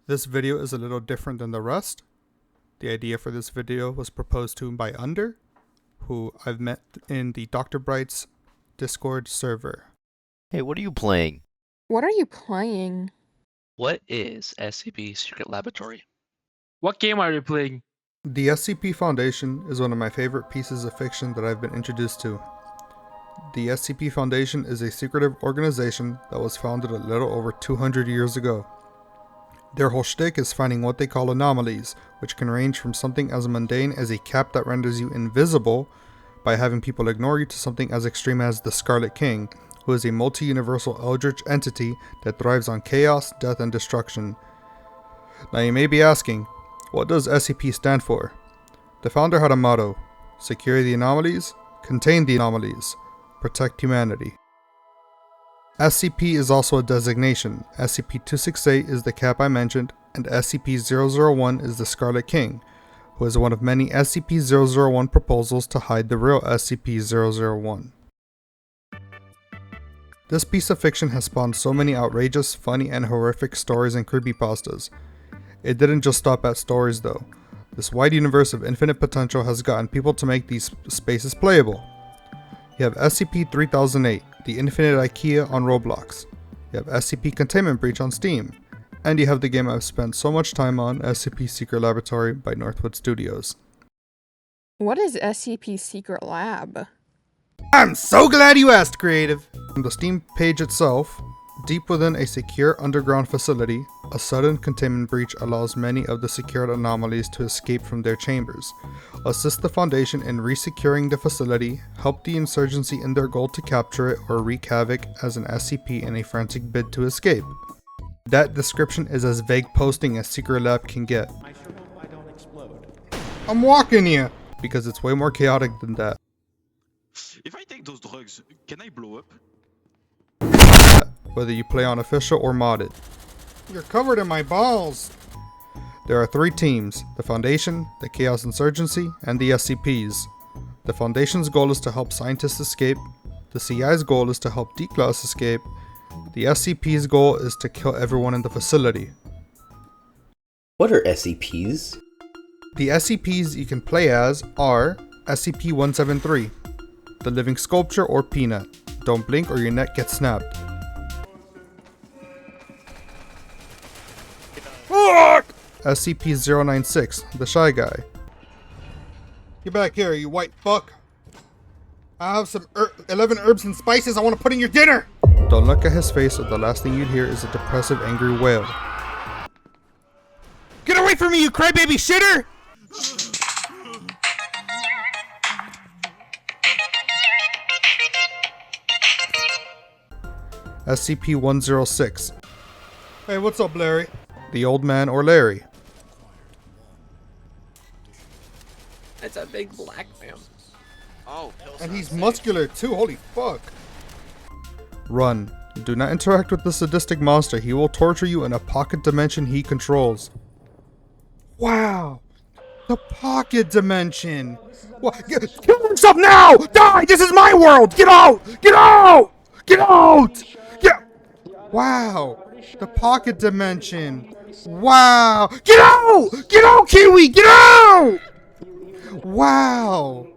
This video is a little different than the rest. The idea for this video was proposed to me by Under, who I've met in the Dr. Bright's Discord server. Hey, what are you playing? What are you playing? What is SCP Secret Laboratory? What game are you playing? The SCP Foundation is one of my favorite pieces of fiction that I've been introduced to. The SCP Foundation is a secretive organization that was founded a little over 200 years ago. Their whole shtick is finding what they call anomalies, which can range from something as mundane as a cap that renders you invisible by having people ignore you to something as extreme as the Scarlet King, who is a multi-universal eldritch entity that thrives on chaos, death, and destruction. Now you may be asking, what does SCP stand for? The founder had a motto: secure the anomalies, contain the anomalies, protect humanity. SCP is also a designation. SCP-268 is the cap I mentioned, and SCP-001 is the Scarlet King, who is one of many SCP-001 proposals to hide the real SCP-001. This piece of fiction has spawned so many outrageous, funny, and horrific stories and creepypastas. It didn't just stop at stories though. This wide universe of infinite potential has gotten people to make these spaces playable. You have SCP-3008, the Infinite IKEA on Roblox. You have SCP Containment Breach on Steam. And you have the game I've spent so much time on, SCP Secret Laboratory by Northwood Studios. What is SCP Secret Lab? I'm so glad you asked, Creative! On the Steam page itself, deep within a secure underground facility, a sudden containment breach allows many of the secured anomalies to escape from their chambers. Assist the Foundation in resecuring the facility, help the insurgency in their goal to capture it, or wreak havoc as an SCP in a frantic bid to escape. That description is as vague posting as Secret Lab can get. I sure hope I don't explode. I'm walking you! Because it's way more chaotic than that. If I take those drugs, can I blow up? Whether you play on official or modded. You're covered in my balls! There are 3 teams: the Foundation, the Chaos Insurgency, and the SCPs. The Foundation's goal is to help scientists escape, the CI's goal is to help D-Class escape, the SCP's goal is to kill everyone in the facility. What are SCPs? The SCPs you can play as are SCP-173, the Living Sculpture or Peanut. Don't blink or your neck gets snapped. SCP-096, the Shy Guy. Get back here, you white fuck. I have some 11 herbs and spices I want to put in your dinner! Don't look at his face or the last thing you'd hear is a depressive, angry wail. Get away from me, you crybaby shitter! SCP-106. Hey, what's up, Larry? The Old Man or Larry. That's a big black man. Oh, And he's muscular too, holy fuck. Run. Do not interact with the sadistic monster. He will torture you in a pocket dimension he controls. Wow. The pocket dimension. What? Kill himself now! Die! This is my world! Get out! Get out! Get out! Get... Wow. The pocket dimension. Wow. Get out! Get out, Kiwi! Get out! Wow.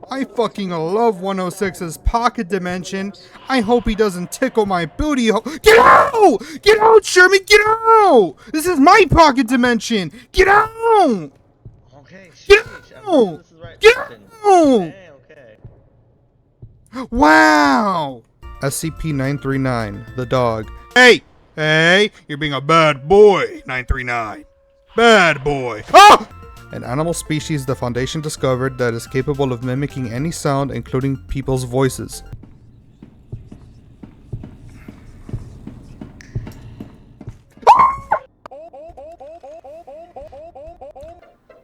I fucking love 106's pocket dimension. I hope he doesn't tickle my booty hole. Get out! Get out, Sherman! Get out! This is my pocket dimension! Get out! Okay, Get out! Get out! Okay. Wow! SCP-939, the dog. Hey! Hey! You're being a bad boy, 939. Bad boy. Ah! An animal species the Foundation discovered that is capable of mimicking any sound, including people's voices.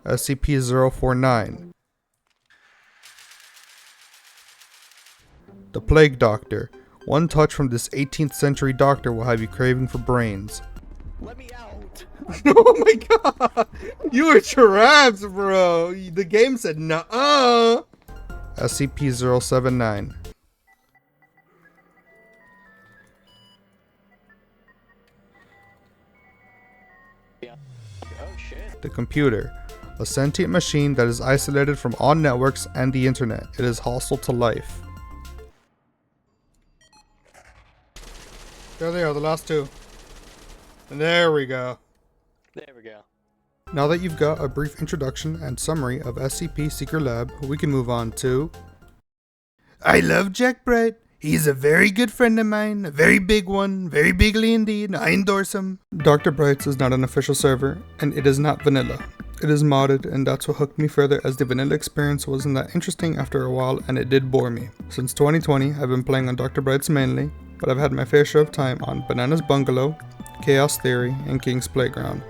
SCP-049. The Plague Doctor. One touch from this 18th century doctor will have you craving for brains. Let me out. Oh my god! You were trapped, bro! The game said nuh-uh! SCP-079. Oh shit. The computer. A sentient machine that is isolated from all networks and the internet. It is hostile to life. There they are, the last two. And there we go. There we go. Now that you've got a brief introduction and summary of SCP Secret Lab, we can move on to... I love Jack Bright. He's a very good friend of mine, a very big one, very bigly indeed, I endorse him. Dr. Bright's is not an official server, and it is not vanilla. It is modded, and that's what hooked me further, as the vanilla experience wasn't that interesting after a while, and it did bore me. Since 2020, I've been playing on Dr. Bright's mainly, but I've had my fair share of time on Banana's Bungalow, Chaos Theory, and King's Playground.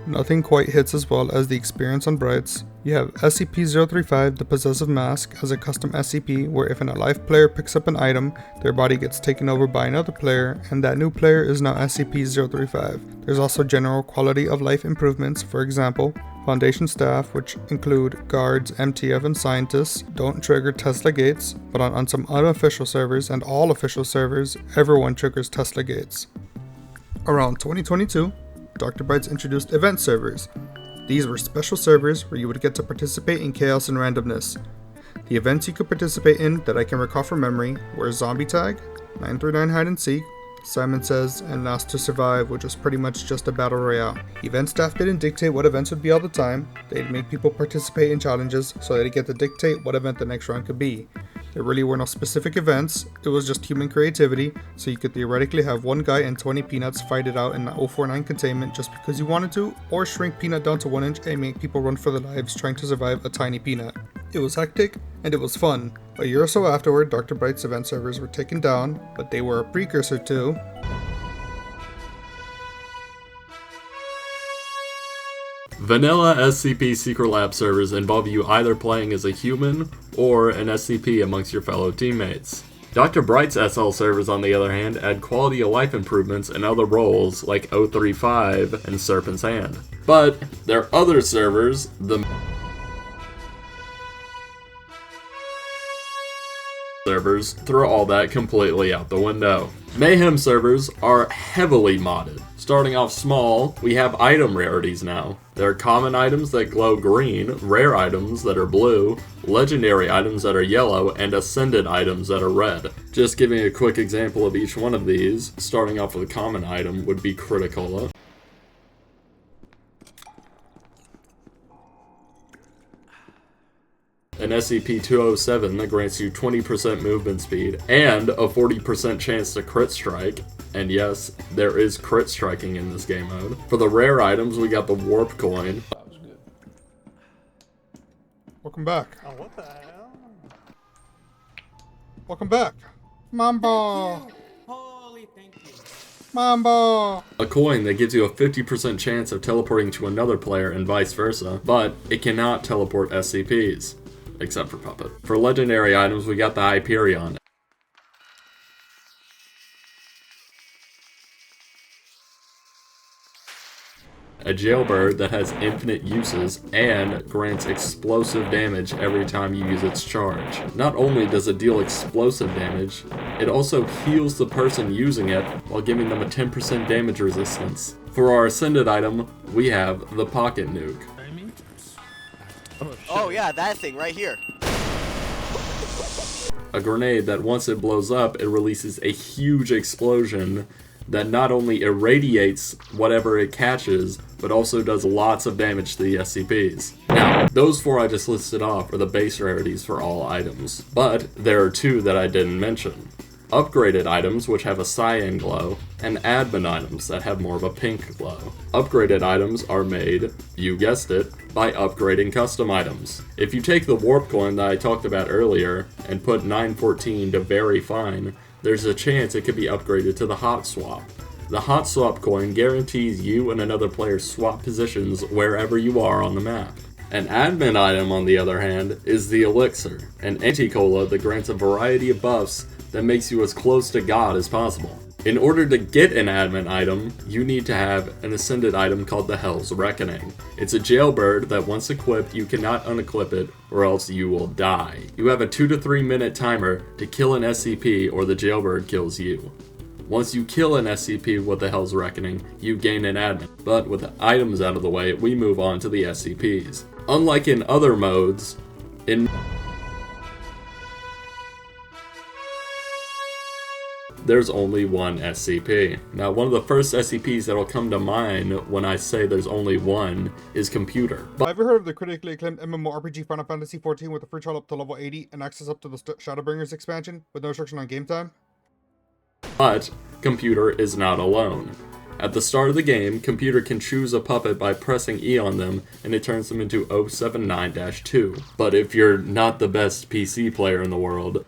Nothing quite hits as well as the experience on Bright's. You have SCP-035, the Possessive Mask, as a custom SCP where if an alive player picks up an item, their body gets taken over by another player, and that new player is now SCP-035. There's also general quality of life improvements, for example, Foundation staff, which include guards, MTF, and scientists, don't trigger Tesla gates, but on some unofficial servers and all official servers, everyone triggers Tesla gates. Around 2022, Dr. Bright's introduced event servers. These were special servers where you would get to participate in chaos and randomness. The events you could participate in that I can recall from memory were Zombie Tag, 939 Hide and Seek, Simon Says, and Last to Survive, which was pretty much just a battle royale. Event staff didn't dictate what events would be all the time. They'd make people participate in challenges so they'd get to dictate what event the next round could be. There really were no specific events, it was just human creativity, so you could theoretically have one guy and 20 peanuts fight it out in the 049 containment just because you wanted to, or shrink Peanut down to 1 inch and make people run for their lives trying to survive a tiny peanut. It was hectic, and it was fun. A year or so afterward, Dr. Bright's event servers were taken down, but they were a precursor to... Vanilla SCP Secret Lab servers involve you either playing as a human or an SCP amongst your fellow teammates. Dr. Bright's SL servers, on the other hand, add quality of life improvements in other roles like 035 and Serpent's Hand. But their other servers, the servers, throw all that completely out the window. Mayhem servers are heavily modded. Starting off small, we have item rarities now. There are common items that glow green, rare items that are blue, legendary items that are yellow, and ascended items that are red. Just giving a quick example of each one of these, starting off with a common item would be Criticola. An SCP-207 that grants you 20% movement speed and a 40% chance to crit strike. And yes, there is crit striking in this game mode. For the rare items, we got the Warp Coin. That was good. Welcome back. Oh, what the hell? Welcome back. Mambo! Holy thank you. Mambo! A coin that gives you a 50% chance of teleporting to another player and vice versa, but it cannot teleport SCPs. Except for Puppet. For legendary items, we got the Hyperion. A jailbird that has infinite uses and grants explosive damage every time you use its charge. Not only does it deal explosive damage, it also heals the person using it while giving them a 10% damage resistance. For our ascended item, we have the Pocket Nuke. Oh yeah, that thing right here. A grenade that once it blows up, it releases a huge explosion that not only irradiates whatever it catches, but also does lots of damage to the SCPs. Now, those four I just listed off are the base rarities for all items, but there are two that I didn't mention. Upgraded items, which have a cyan glow, and admin items that have more of a pink glow. Upgraded items are made, you guessed it, by upgrading custom items. If you take the warp coin that I talked about earlier and put 914 to very fine, there's a chance it could be upgraded to the hot swap. The hot swap coin guarantees you and another player swap positions wherever you are on the map. An admin item, on the other hand, is the elixir, an anti-cola that grants a variety of buffs that makes you as close to God as possible. In order to get an admin item, you need to have an ascended item called the Hell's Reckoning. It's a jailbird that once equipped, you cannot unequip it or else you will die. You have a 2 to 3 minute timer to kill an SCP or the jailbird kills you. Once you kill an SCP with the Hell's Reckoning, you gain an admin. But with the items out of the way, we move on to the SCPs. Unlike in other modes, there's only one SCP. Now, one of the first SCPs that'll come to mind when I say there's only one is Computer. Have you heard of the critically acclaimed MMORPG Final Fantasy XIV with a free trial up to level 80 and access up to the Shadowbringers expansion with no restriction on game time? But Computer is not alone. At the start of the game, Computer can choose a puppet by pressing E on them, and it turns them into 079-2. But if you're not the best PC player in the world,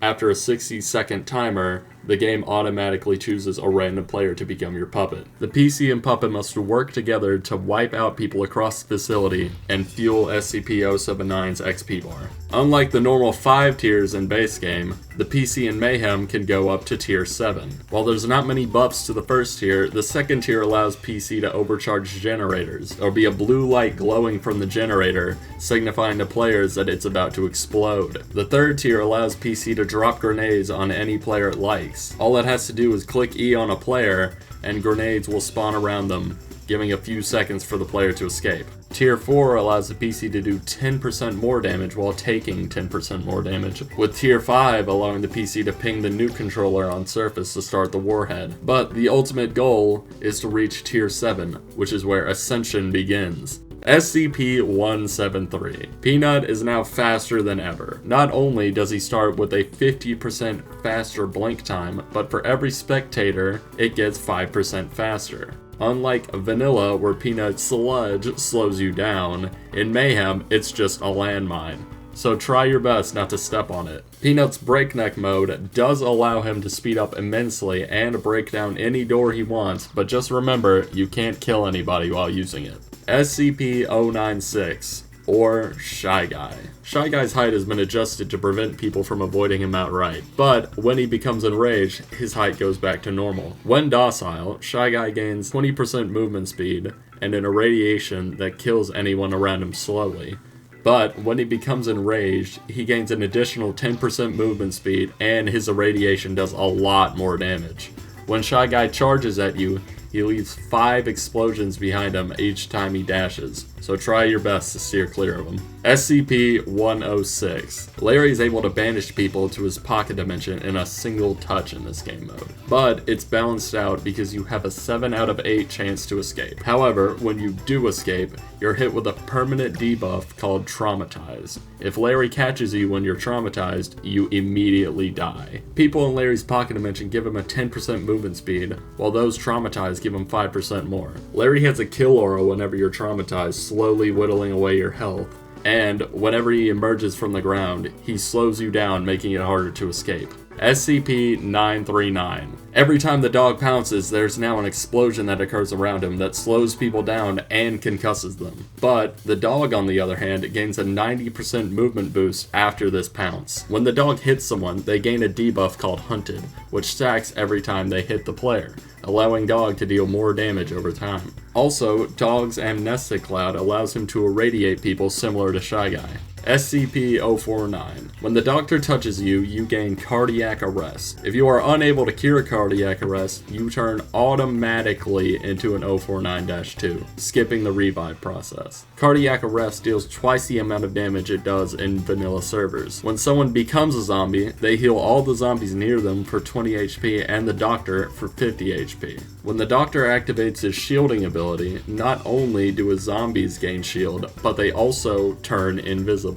after a 60-second timer, the game automatically chooses a random player to become your puppet. The PC and puppet must work together to wipe out people across the facility and fuel SCP-079's XP bar. Unlike the normal 5 tiers in base game, the PC in Mayhem can go up to tier 7. While there's not many buffs to the first tier, the second tier allows PC to overcharge generators. There'll be a blue light glowing from the generator, signifying to players that it's about to explode. The third tier allows PC to drop grenades on any player it likes. All it has to do is click E on a player, and grenades will spawn around them, giving a few seconds for the player to escape. Tier 4 allows the PC to do 10% more damage while taking 10% more damage, with Tier 5 allowing the PC to ping the nuke controller on surface to start the warhead. But the ultimate goal is to reach Tier 7, which is where Ascension begins. SCP-173. Peanut is now faster than ever. Not only does he start with a 50% faster blink time, but for every spectator, it gets 5% faster. Unlike Vanilla, where Peanut's sludge slows you down, in Mayhem, it's just a landmine. So try your best not to step on it. Peanut's breakneck mode does allow him to speed up immensely and break down any door he wants, but just remember, you can't kill anybody while using it. SCP-096, or Shy Guy. Shy Guy's height has been adjusted to prevent people from avoiding him outright, but when he becomes enraged, his height goes back to normal. When docile, Shy Guy gains 20% movement speed and an irradiation that kills anyone around him slowly. But when he becomes enraged, he gains an additional 10% movement speed and his irradiation does a lot more damage. When Shy Guy charges at you, he leaves 5 explosions behind him each time he dashes, so try your best to steer clear of him. SCP-106. Larry is able to banish people to his pocket dimension in a single touch in this game mode, but it's balanced out because you have a 7 out of 8 chance to escape. However, when you do escape, you're hit with a permanent debuff called Traumatized. If Larry catches you when you're traumatized, you immediately die. People in Larry's pocket dimension give him a 10% movement speed, while those traumatized give him 5% more. Larry has a kill aura whenever you're traumatized, slowly whittling away your health, and whenever he emerges from the ground, he slows you down, making it harder to escape. SCP-939. Every time the dog pounces, there's now an explosion that occurs around him that slows people down and concusses them. But the dog, on the other hand, gains a 90% movement boost after this pounce. When the dog hits someone, they gain a debuff called Hunted, which stacks every time they hit the player, allowing Dog to deal more damage over time. Also, Dog's Amnestic Cloud allows him to irradiate people similar to Shy Guy. SCP-049. When the doctor touches you, you gain cardiac arrest. If you are unable to cure cardiac arrest, you turn automatically into an 049-2, skipping the revive process. Cardiac arrest deals twice the amount of damage it does in vanilla servers. When someone becomes a zombie, they heal all the zombies near them for 20 HP and the doctor for 50 HP. When the doctor activates his shielding ability, not only do his zombies gain shield, but they also turn invisible.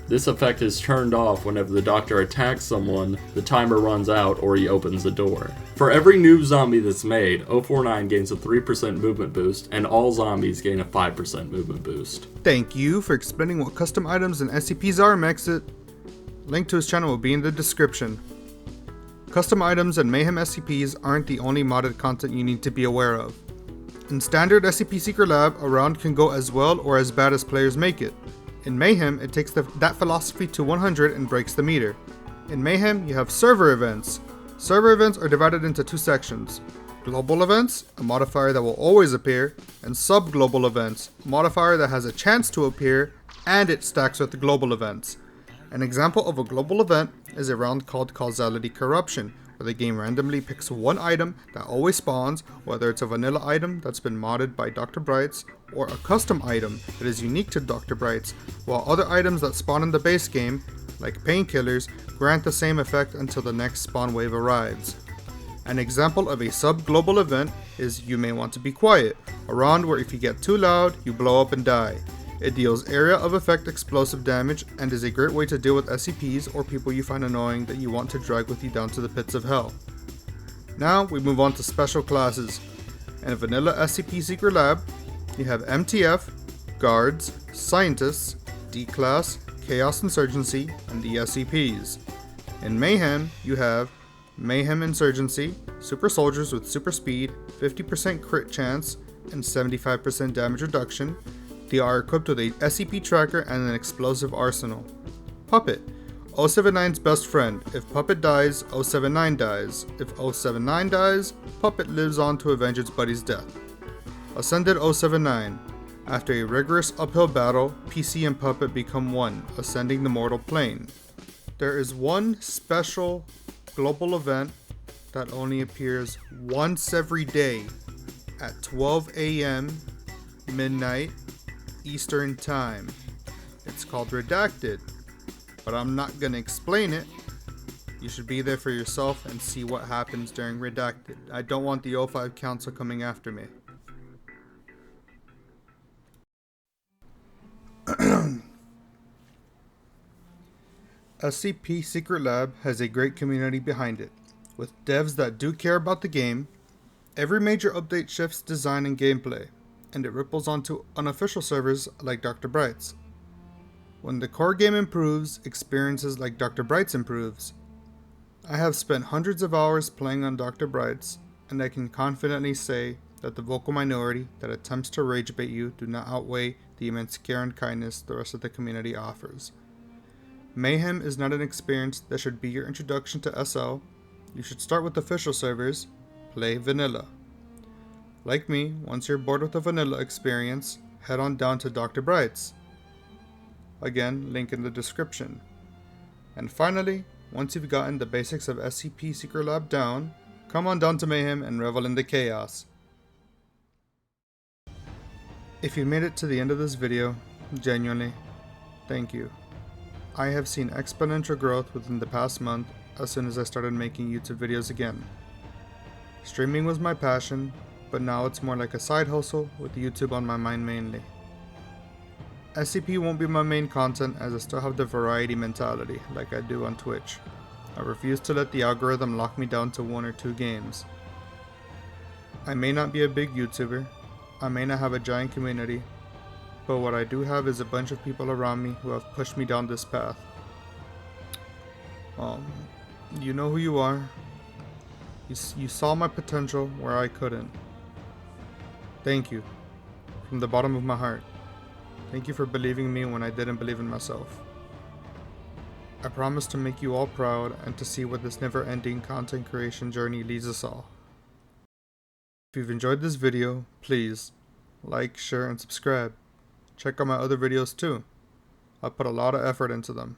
This effect is turned off whenever the doctor attacks someone, the timer runs out, or he opens the door. For every new zombie that's made, 049 gains a 3% movement boost, and all zombies gain a 5% movement boost. Thank you for explaining what custom items and SCPs are, Maxit. Link to his channel will be in the description. Custom items and Mayhem SCPs aren't the only modded content you need to be aware of. In standard SCP Secret Lab, a round can go as well or as bad as players make it. In Mayhem, it takes that philosophy to 100 and breaks the meter. In Mayhem, you have server events. Server events are divided into 2 sections. Global events, a modifier that will always appear, and sub-global events, a modifier that has a chance to appear, and it stacks with the global events. An example of a global event is a round called Causality Corruption, where the game randomly picks one item that always spawns, whether it's a vanilla item that's been modded by Dr. Brights, or a custom item that is unique to Dr. Brights, while other items that spawn in the base game, like painkillers, grant the same effect until the next spawn wave arrives. An example of a sub-global event is You May Want to Be Quiet, a round where if you get too loud, you blow up and die. It deals area of effect explosive damage and is a great way to deal with SCPs or people you find annoying that you want to drag with you down to the pits of hell. Now we move on to special classes. In Vanilla SCP Secret Lab, you have MTF, Guards, Scientists, D-Class, Chaos Insurgency, and the SCPs. In Mayhem, you have Mayhem Insurgency, Super Soldiers with Super Speed, 50% crit chance, and 75% damage reduction. They are equipped with a SCP tracker and an explosive arsenal. Puppet, 079's best friend. If Puppet dies, 079 dies. If 079 dies, Puppet lives on to avenge its buddy's death. Ascended 079. After a rigorous uphill battle, PC and Puppet become one, ascending the mortal plane. There is one special global event that only appears once every day at 12 a.m. midnight Eastern Time. It's called Redacted, but I'm not gonna explain it. You should be there for yourself and see what happens during Redacted. I don't want the O5 Council coming after me. SCP Secret Lab has a great community behind it, with devs that do care about the game. Every major update shifts design and gameplay, and it ripples onto unofficial servers like Dr. Bright's. When the core game improves, experiences like Dr. Bright's improves. I have spent hundreds of hours playing on Dr. Bright's, and I can confidently say that the vocal minority that attempts to rage bait you do not outweigh the immense care and kindness the rest of the community offers. Mayhem is not an experience that should be your introduction to SL. You should start with official servers, play vanilla. Like me, once you're bored with the vanilla experience, head on down to Dr. Bright's. Again, link in the description. And finally, once you've gotten the basics of SCP Secret Lab down, come on down to Mayhem and revel in the chaos. If you made it to the end of this video, genuinely, thank you. I have seen exponential growth within the past month as soon as I started making YouTube videos again. Streaming was my passion, but now it's more like a side hustle with YouTube on my mind mainly. SCP won't be my main content as I still have the variety mentality like I do on Twitch. I refuse to let the algorithm lock me down to 1 or 2 games. I may not be a big YouTuber, I may not have a giant community, but what I do have is a bunch of people around me who have pushed me down this path. You know who you are. You saw my potential where I couldn't. Thank you. From the bottom of my heart. Thank you for believing in me when I didn't believe in myself. I promise to make you all proud and to see where this never-ending content creation journey leads us all. If you've enjoyed this video, please like, share, and subscribe. Check out my other videos too. I put a lot of effort into them.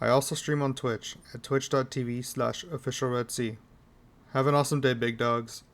I also stream on Twitch at twitch.tv/officialredc. Have an awesome day, big dogs.